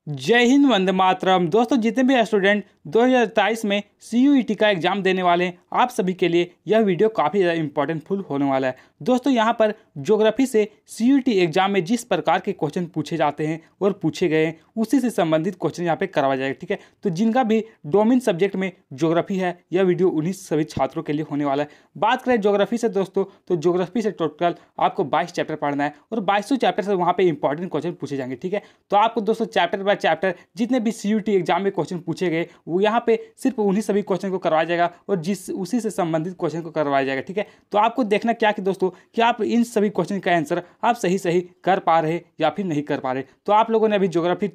जय हिंद, वंदे मातरम। दोस्तों, जितने भी स्टूडेंट 2023 में CUET का एग्जाम देने वाले हैं, आप सभी के लिए यह वीडियो काफ़ी ज़्यादा इंपॉर्टेंटफुल होने वाला है। दोस्तों, यहाँ पर ज्योग्राफी से CUET एग्जाम में जिस प्रकार के क्वेश्चन पूछे जाते हैं और पूछे गए हैं, उसी से संबंधित क्वेश्चन यहाँ पे करवाया जाएगा। ठीक है, तो जिनका भी डोमेन सब्जेक्ट में ज्योग्राफी है, यह वीडियो उन्हीं सभी छात्रों के लिए होने वाला है। बात करें ज्योग्राफी से दोस्तों, तो ज्योग्राफी से टोटल आपको 22 चैप्टर पढ़ना है और 22 चैप्टर से वहाँ पे इंपॉर्टेंट क्वेश्चन पूछे जाएंगे। ठीक है, तो आपको दोस्तों चैप्टर बाय चैप्टर जितने भी CUET एग्जाम में क्वेश्चन पूछे गए, वो यहाँ पे सिर्फ उन्हीं सभी क्वेश्चन को करवाया जाएगा और उसी से संबंधित क्वेश्चन को करवाया जाएगा। ठीक है, तो आपको देखना क्या कि दोस्तों कि आप इन सभी क्वेश्चन का आंसर आप सही कर पा रहे या फिर नहीं कर पा रहे। तो आप लोगों ने अभी ज्योग्राफी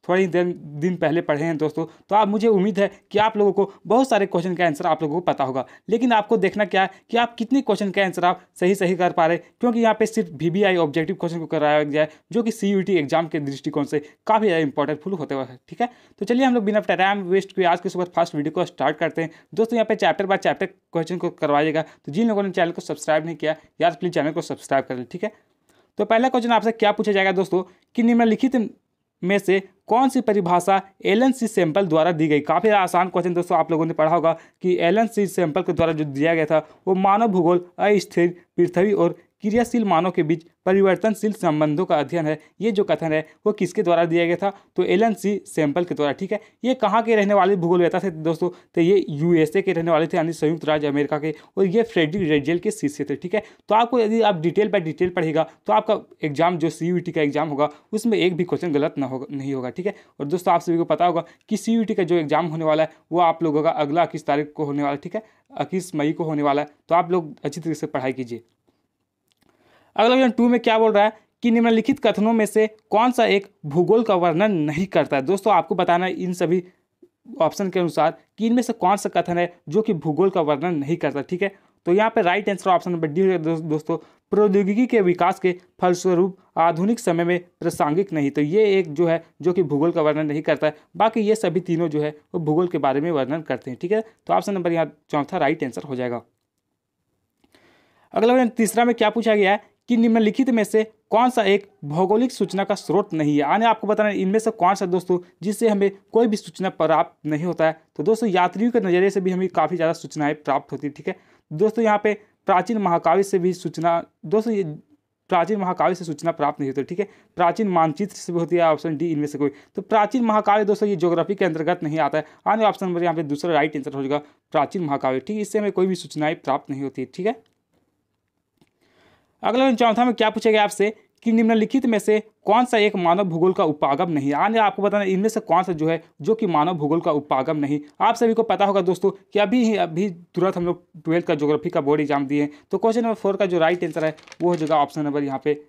थोड़ी दिन पहले पढ़े हैं दोस्तों, तो आप मुझे उम्मीद है कि आप लोगों को बहुत सारे क्वेश्चन का आंसर आप लोगों को पता होगा, लेकिन आपको देखना क्या है कि आप कितने क्वेश्चन का आंसर आप सही कर पा रहे, क्योंकि यहाँ पे सिर्फ VBI ऑब्जेक्टिव क्वेश्चन को कराया गया है, जो कि CUET एग्जाम के दृष्टिकोण से काफ़ी ज़्यादा इंपॉर्टेंटफुल होते हुए है। ठीक है, तो चलिए हम लोग बिना टाइम वेस्ट किए आज के सुपर फास्ट वीडियो को स्टार्ट करते हैं। दोस्तों, यहाँ पे चैप्टर बाय चैप्टर क्वेश्चन को करवाइएगा, तो जिन लोगों ने चैनल को सब्सक्राइब नहीं किया, यार प्लीज़ चैनल को सब्सक्राइब कर लें। ठीक है, तो पहला क्वेश्चन आपसे क्या पूछा जाएगा दोस्तों कि निम्नलिखित में से कौन सी परिभाषा एलन सी सैंपल द्वारा दी गई। काफ़ी आसान क्वेश्चन दोस्तों, आप लोगों ने पढ़ा होगा कि एलन सी सैंपल के द्वारा जो दिया गया था वो मानव भूगोल, अस्थिर पृथ्वी और क्रियाशील मानव के बीच परिवर्तनशील संबंधों का अध्ययन है। ये जो कथन है वो किसके द्वारा दिया गया था, तो एलन सी सैंपल के द्वारा। ठीक है, ये कहाँ के रहने वाले भूगोलवेत्ता थे दोस्तों, तो ये USA के रहने वाले थे, यानी संयुक्त राज्य अमेरिका के, और ये फ्रेडरिक रेडजेल के शिष्य थे। ठीक है, तो आपको यदि आप डिटेल बाय डिटेल पढ़ेगा तो आपका एग्जाम जो CUET का एग्जाम होगा उसमें एक भी क्वेश्चन गलत नहीं होगा। ठीक है, और दोस्तों आप सभी को पता होगा कि CUET का जो एग्जाम होने वाला है वो आप लोगों का अगला 21 तारीख को होने वाला है। ठीक है, 21 मई को होने वाला है, तो आप लोग अच्छी तरीके से पढ़ाई कीजिए। अगला क्वेश्चन 2 में क्या बोल रहा है कि निम्नलिखित कथनों में से कौन सा एक भूगोल का वर्णन नहीं करता है। दोस्तों, आपको बताना है इन सभी ऑप्शन के अनुसार कि इनमें से कौन सा कथन है जो कि भूगोल का वर्णन नहीं करता। ठीक है, तो यहाँ पे right answer option number D है दोस्तों, प्रौद्योगिकी के विकास के फलस्वरूप आधुनिक समय में प्रासंगिक नहीं। तो ये एक जो है जो कि भूगोल का वर्णन नहीं करता है, बाकी ये सभी तीनों जो है वो भूगोल के बारे में वर्णन करते हैं। ठीक है, तो ऑप्शन नंबर यहाँ चौथा राइट आंसर हो जाएगा। अगला तीसरा में क्या पूछा गया है कि निम्नलिखित में से कौन सा एक भौगोलिक सूचना का स्रोत नहीं है। आने आपको बताना है इनमें से कौन सा दोस्तों जिससे हमें कोई भी सूचना प्राप्त नहीं होता है। तो दोस्तों, यात्रियों के नज़रिए से भी हमें काफ़ी ज़्यादा सूचनाएं प्राप्त होती है। ठीक है, दोस्तों यहाँ पे प्राचीन महाकाव्य से भी सूचना, दोस्तों ये प्राचीन महाकाव्य से सूचना प्राप्त नहीं होती। ठीक है, प्राचीन मानचित्र से भी होती है, ऑप्शन डी इनमें से कोई। तो प्राचीन महाकाव्य दोस्तों ये ज्योग्राफी के अंतर्गत नहीं आता है। आने ऑप्शन नंबर यहाँ पे दूसरा राइट आंसर हो जाएगा प्राचीन महाकाव्य। ठीक है, इससे हमें कोई भी सूचनाएं प्राप्त नहीं होती। ठीक है, अगला चौथा में क्या पूछा गया आपसे कि निम्नलिखित में से कौन सा एक मानव भूगोल का उपागम नहीं। आने आपको बताना इनमें से कौन सा जो है जो कि मानव भूगोल का उपागम नहीं। आप सभी को पता होगा दोस्तों कि अभी तुरंत हम लोग 12th का ज्योग्राफी का बोर्ड एग्जाम दिए हैं, तो क्वेश्चन नंबर 4 का जो राइट आंसर है वो हो जाएगा ऑप्शन नंबर यहाँ पे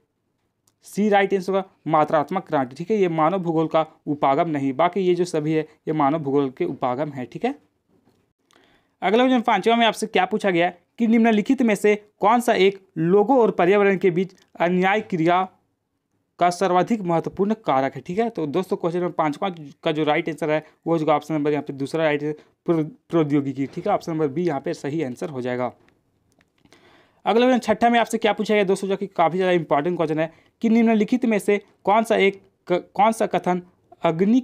सी राइट आंसर होगा, मात्रात्मक क्रांति। ठीक है, ये मानव भूगोल का उपागम नहीं, बाकी ये जो सभी है ये मानव भूगोल के उपागम है। ठीक है, अगला क्वेश्चन 5वां में आपसे क्या पूछा गया है कि निम्नलिखित में से कौन सा एक लोगों और पर्यावरण के बीच अन्याय क्रिया का सर्वाधिक महत्वपूर्ण कारक है। ठीक है, तो दोस्तों क्वेश्चन नंबर 5वां का जो राइट आंसर है वो होगा ऑप्शन नंबर यहाँ पे दूसरा राइट आंसर प्रौद्योगिकी। ठीक है, ऑप्शन नंबर बी यहाँ पे सही आंसर हो जाएगा। अगला क्वेश्चन 6 में आपसे क्या पूछा गया दोस्तों, जो कि काफ़ी ज़्यादा इंपॉर्टेंट क्वेश्चन है कि निम्नलिखित में से कौन सा कथन अग्नि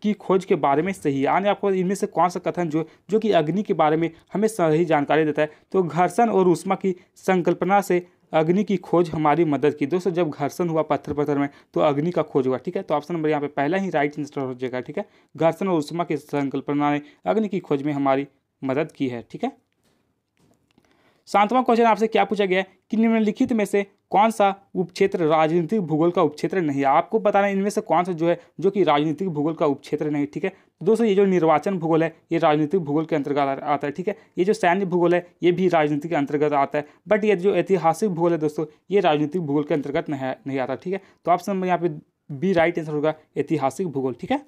की खोज के बारे में सही है। आने आपको इनमें से कौन सा कथन जो कि अग्नि के बारे में हमें सही जानकारी देता है। तो घर्षण और ऊष्मा की संकल्पना से अग्नि की खोज हमारी मदद की। दोस्तों, जब घर्षण हुआ पत्थर में तो अग्नि का खोज हुआ। ठीक है, तो ऑप्शन नंबर यहाँ पे पहला ही राइट आंसर हो जाएगा। ठीक है, घर्षण और ऊष्मा की संकल्पना ने अग्नि की खोज में हमारी मदद की है। ठीक है, 7वां क्वेश्चन आपसे क्या पूछा गया है कि निम्नलिखित में से कौन सा उपक्षेत्र राजनीतिक भूगोल का उपक्षेत्र नहीं है। आपको बताना है इनमें से कौन सा जो है जो कि राजनीतिक भूगोल का उपक्षेत्र नहीं। ठीक है, तो दोस्तों ये जो निर्वाचन भूगोल है ये राजनीतिक भूगोल के अंतर्गत आता है। ठीक है, ये जो सैन्य भूगोल है ये भी राजनीति के अंतर्गत आता है, बट ये जो ऐतिहासिक भूगोल है दोस्तों ये राजनीतिक भूगोल के अंतर्गत नहीं आता। ठीक है, तो ऑप्शन नंबर यहाँ पे बी राइट आंसर होगा ऐतिहासिक भूगोल। ठीक है,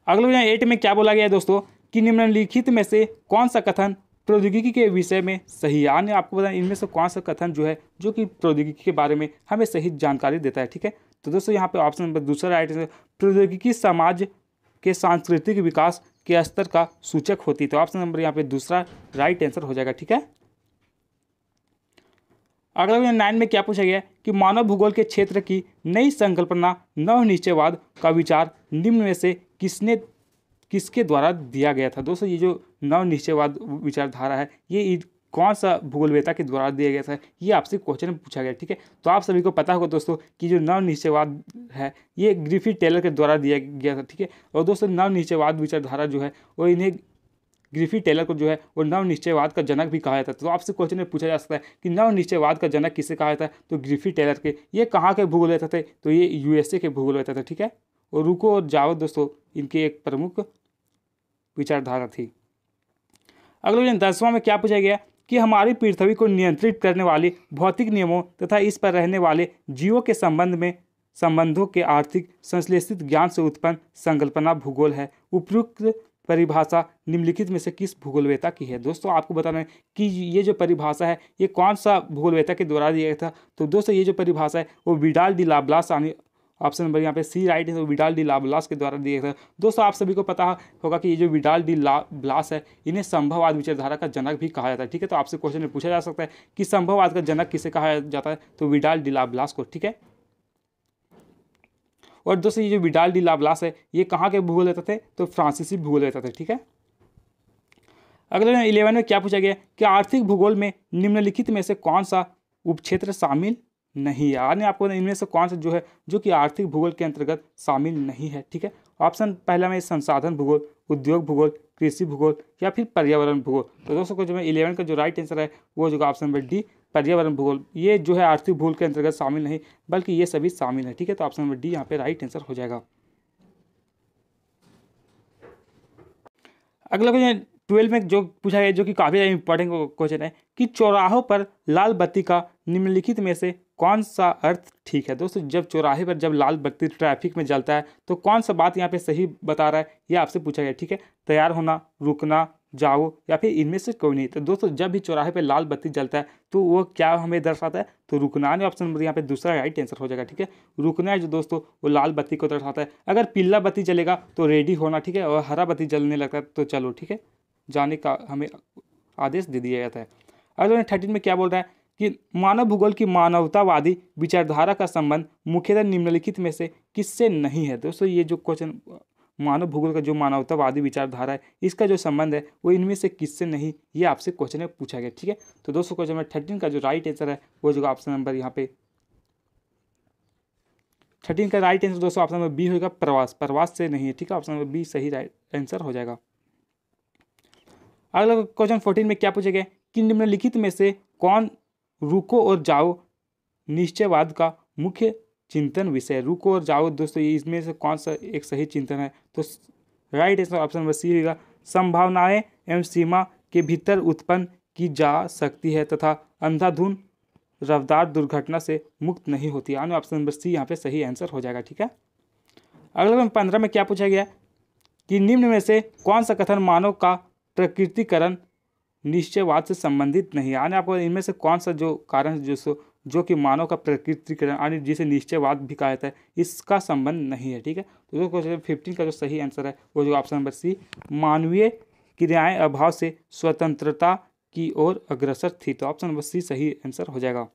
अगला 8 में क्या बोला गया है दोस्तों कि निम्नलिखित में से कौन सा कथन प्रौद्योगिकी के विषय में सही है। आने आपको बताएं इनमें से कौन सा कथन जो है जो कि प्रौद्योगिकी के बारे में हमें सही जानकारी देता है। ठीक है, तो दोस्तों यहाँ पे ऑप्शन नंबर दूसरा राइट आंसर प्रौद्योगिकी समाज के सांस्कृतिक विकास के स्तर का सूचक होती है। तो ऑप्शन नंबर यहाँ पे दूसरा राइट आंसर हो जाएगा। ठीक है, अगला क्वेश्चन 9 में क्या पूछा गया है कि मानव भूगोल के क्षेत्र की नई संकल्पना नवनिश्चयवाद का विचार निम्न में से किसके द्वारा दिया गया था। दोस्तों ये जो नवनिश्चयवाद विचारधारा है ये कौन सा भूगोलवेत्ता के द्वारा दिया गया था, ये आपसे क्वेश्चन में पूछा गया। ठीक है, तो आप सभी को पता होगा दोस्तों कि जो नवनिश्चयवाद है ये ग्रिफिथ टेलर के द्वारा दिया गया था। ठीक है, और दोस्तों नवनिश्चयवाद विचारधारा जो है वो इन्हें ग्रिफिथ टेलर को जो है वो नवनिश्चयवाद का जनक भी कहा जाता है। तो आपसे क्वेश्चन में पूछा जा सकता है कि नवनिश्चयवाद का जनक किसे कहा जाता है, तो ग्रिफिथ टेलर के। ये कहाँ के भूगोलवेत्ता थे, तो ये यूएसए के भूगोलवेत्ता थे। ठीक है, और रूको और जाओ दोस्तों इनकी एक प्रमुख विचारधारा थी। अगले दिन 10वां में क्या पूछा गया कि हमारी पृथ्वी को नियंत्रित करने वाले भौतिक नियमों तथा इस पर रहने वाले जीवों के संबंधों के आर्थिक संश्लेषित ज्ञान से उत्पन्न संकल्पना भूगोल है। उपयुक्त परिभाषा निम्नलिखित में से किस भूगोलवेत्ता की है। दोस्तों आपको बताना है कि ये जो परिभाषा है ये कौन सा भूगोलवेत्ता के द्वारा दिया गया था। तो दोस्तों ये जो परिभाषा है वो विडाल डी लाब्लास, ऑप्शन नंबर यहाँ पे सी राइट है, तो विडाल डी लाब्लास के द्वारा दिया गया था। दोस्तों आप सभी को पता होगा कि ये जो विडाल डी लाब्लास है इन्हें संभववाद विचारधारा का जनक भी कहा जाता है। ठीक है, तो आपसे क्वेश्चन में पूछा जा सकता है कि संभववाद का जनक किसे कहा जाता है, तो विडाल डी लाब्लास को। ठीक है, और दोस्तों ये जो विडाल डी लाब्लास है ये कहाँ के भूगोलवेत्ता थे, तो फ्रांसीसी भूगोलवेत्ता थे। ठीक है, अगले 11 में क्या पूछा गया कि आर्थिक भूगोल में निम्नलिखित में से कौन सा उपक्षेत्र शामिल नहीं है। यानी आपको इनमें से कौन सा जो है जो कि आर्थिक भूगोल के अंतर्गत शामिल नहीं है। ठीक है, ऑप्शन पहला में संसाधन भूगोल, उद्योग भूगोल, कृषि भूगोल या फिर पर्यावरण भूगोल। तो दोस्तों को जो है 11 का जो राइट आंसर है वो जो ऑप्शन नंबर डी पर्यावरण भूगोल, ये जो है आर्थिक भूगोल के अंतर्गत शामिल नहीं बल्कि ये सभी शामिल है। ठीक है, तो ऑप्शन नंबर डी यहाँ पे राइट आंसर हो जाएगा। अगला क्वेश्चन 12 में जो पूछा गया जो कि काफ़ी इंपॉर्टेंट क्वेश्चन है कि चौराहों पर लाल बत्ती का निम्नलिखित में से कौन सा अर्थ ठीक है। दोस्तों जब चौराहे पर जब लाल बत्ती ट्रैफिक में जलता है तो कौन सा बात यहाँ पे सही बता रहा है ये आपसे पूछा गया। ठीक है, तैयार होना, रुकना, जाओ या फिर इनमें से कोई नहीं। तो दोस्तों जब भी चौराहे पे लाल बत्ती जलता है तो वो क्या हमें दर्शाता है, तो रुकना। ने ऑप्शन नंबर यहाँ पे दूसरा राइट आंसर हो जाएगा। ठीक है, रुकना है जो दोस्तों वो लाल बत्ती को दर्शाता है। अगर पीला बत्ती जलेगा तो रेडी होना। ठीक है, और हरा बत्ती जलने लगता है तो चलो ठीक है जाने का हमें आदेश दे दिया जाता है। अगले 13 में क्या बोल रहा है कि मानव भूगोल की मानवतावादी विचारधारा का संबंध मुख्यतः निम्नलिखित में से किससे नहीं है। दोस्तों ये जो क्वेश्चन मानव भूगोल का जो मानवतावादी विचारधारा है इसका जो संबंध है वो इनमें से किससे नहीं, ये आपसे क्वेश्चन में पूछा गया। ठीक है, तो दोस्तों क्वेश्चन नंबर 13 का जो राइट आंसर है वो जो ऑप्शन नंबर यहाँ पे 13 का राइट आंसर दोस्तों ऑप्शन नंबर बी होगा, प्रवास से नहीं है। ठीक है, ऑप्शन नंबर बी सही राइट आंसर हो जाएगा। अगला क्वेश्चन 14 में क्या पूछा गया कि निम्नलिखित में से कौन रुको और जाओ निश्चयवाद का मुख्य चिंतन विषय। रुको और जाओ दोस्तों इसमें से कौन सा एक सही चिंतन है, तो right answer option number C होगा, संभावनाएं एवं सीमा के भीतर उत्पन्न की जा सकती है तथा अंधाधुंध रफ्तार दुर्घटना से मुक्त नहीं होती। यानी ऑप्शन नंबर सी यहाँ पे सही आंसर हो जाएगा। ठीक है, अगला 15 में क्या पूछा गया कि निम्न में से कौन सा कथन मानव का प्रकृतिकरण निश्चयवाद से संबंधित नहीं। यानी आपको इनमें से कौन सा जो कारण जो कि मानव का प्रकृतिकरण यानी जिसे निश्चयवाद भी कहा जाता है इसका संबंध नहीं है। ठीक है, तो क्वेश्चन 15 का जो सही आंसर है वो जो ऑप्शन नंबर सी मानवीय क्रियाएं अभाव से स्वतंत्रता की ओर अग्रसर थी। तो ऑप्शन नंबर सी सही आंसर हो जाएगा।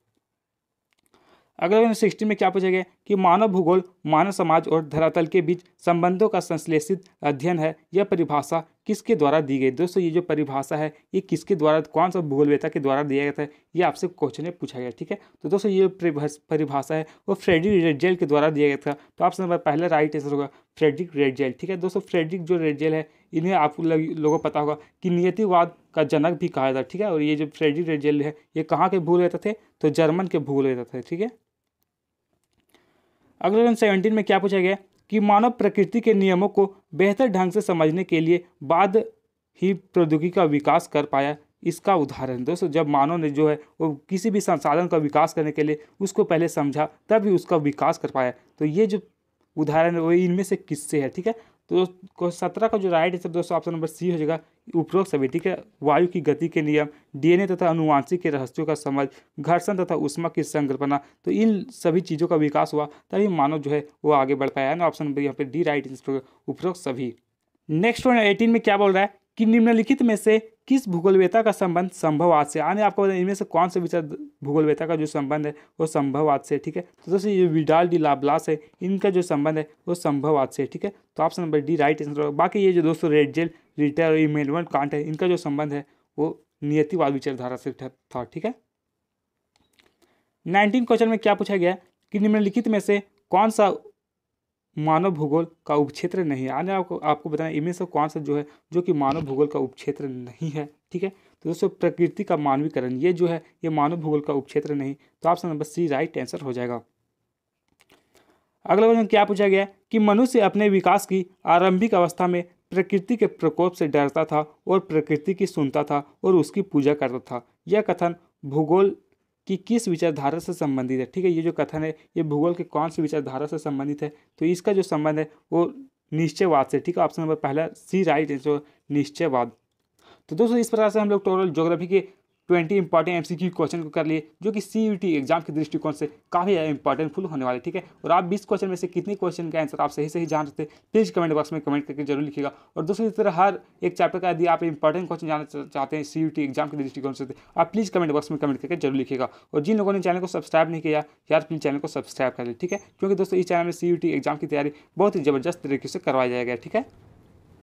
अगला 16 में क्या पूछा गया कि मानव भूगोल मानव समाज और धरातल के बीच संबंधों का संश्लेषित अध्ययन है। यह परिभाषा किसके द्वारा दी गई। दोस्तों ये जो परिभाषा है ये किसके द्वारा, कौन सा भूगोलवेत्ता के द्वारा दिया गया था, ये आपसे क्वेश्चन में पूछा गया। ठीक है, तो दोस्तों ये परिभाषा है वो फ्रेडरिक रेडजेल के द्वारा दिया गया था। तो ऑप्शन नंबर पहला राइट आंसर होगा फ्रेडरिक रेडजेल। ठीक है दोस्तों, फ्रेडरिक जो रेडजेल है इन्हें आप लोगों को पता होगा कि नियतिवाद का जनक भी कहा जाता है। ठीक है, और ये जो फ्रेडरिक रेडजेल है ये कहाँ के भूगोलवेत्ता थे, तो जर्मन के भूगोलवेत्ता थे। ठीक है, अगले 17 में क्या पूछा गया कि मानव प्रकृति के नियमों को बेहतर ढंग से समझने के लिए बाद ही प्रौद्योगिकी का विकास कर पाया। इसका उदाहरण दोस्तों जब मानव ने जो है वो किसी भी संसाधन का विकास करने के लिए उसको पहले समझा तभी उसका विकास कर पाया। तो ये जो उदाहरण है वो इनमें से किससे है। ठीक है, तो 17 का जो राइट आंसर दोस्तों ऑप्शन नंबर सी हो जाएगा, उपरोक्त सभी। ठीक है, वायु की गति के नियम, डीएनए तथा अनुवांशिक के रहस्यों का समझ, घर्षण तथा ऊष्मा की संकल्पना, तो इन सभी चीज़ों का विकास हुआ तभी मानव जो है वो आगे बढ़ पाया है ना। ऑप्शन नंबर यहाँ पे डी राइट आंसर होगा, उपरोक्त सभी। नेक्स्ट वन 18 में क्या बोल रहा है कि निम्नलिखित में से किस भूगोलवेत्ता का संबंध संभववाद से, यानी आपको इनमें से कौन से विचार भूगोलवेत्ता का जो संबंध है वो संभववाद से, ठीक है। तो दोस्तों ये विडाल डी लाप्लास है, इनका जो संबंध है वो संभववाद से, ठीक है। तो option number D right answer होगा। बाकी ये जो दोस्तों रेडजेल, रिटर और इमैनुअल कांट है, इनका जो संबंध है वो नियतिवाद विचारधारा से था, ठीक है। 19 क्वेश्चन में क्या पूछा गया कि निम्नलिखित में से कौन सा मानव भूगोल का उपक्षेत्र नहीं है, यानी आपको बताएं इनमें से कौन सा जो है जो कि मानव भूगोल का उपक्षेत्र नहीं है, ठीक है। तो दोस्तों प्रकृति का मानवीकरण ये जो है ये मानव भूगोल का उपक्षेत्र नहीं, तो option number C right answer हो जाएगा। अगला क्वेश्चन क्या पूछा गया कि मनुष्य अपने विकास की आरंभिक अवस्था में प्रकृति के प्रकोप से डरता था और प्रकृति की सुनता था और उसकी पूजा करता था। यह कथन भूगोल कि किस विचारधारा से संबंधित है, ठीक है। ये जो कथन है ये भूगोल के कौन सी विचारधारा से संबंधित है, तो इसका जो संबंध है वो निश्चयवाद से, ठीक है। ऑप्शन नंबर पहला सी राइट आंसर निश्चयवाद। तो दोस्तों इस प्रकार से हम लोग टोटल ज्योग्राफी के 20 इंपॉर्टेंट एमसीक्यू क्वेश्चन को कर लिए, जो कि सीयूईटी एग्जाम के दृष्टिकोण से काफ़ी इंपॉर्टेंट फुल होने वाले, ठीक है। और आप 20 क्वेश्चन में से कितने क्वेश्चन का आंसर आप सही जान सकते हैं प्लीज़ कमेंट बॉक्स में कमेंट करके जरूर लिखिएगा। और दोस्तों इस तरह हर एक चैप्टर का यदि आप इंपॉर्टेंट क्वेश्चन जानना चाहते हैं सीयूईटी एग्जाम के दृष्टिकोण से, आप प्लीज़ कमेंट बॉक्स में कमेंट करके जरूर लिखिएगा। और जिन लोगों ने चैनल को सब्सक्राइब नहीं किया यार प्लीज़ चैनल को सब्सक्राइब कर ले, ठीक है। क्योंकि दोस्तों इस चैनल में सीयूईटी एग्जाम की तैयारी बहुत ही ज़बरदस्त तरीके से करवाई जाएगा, ठीक है।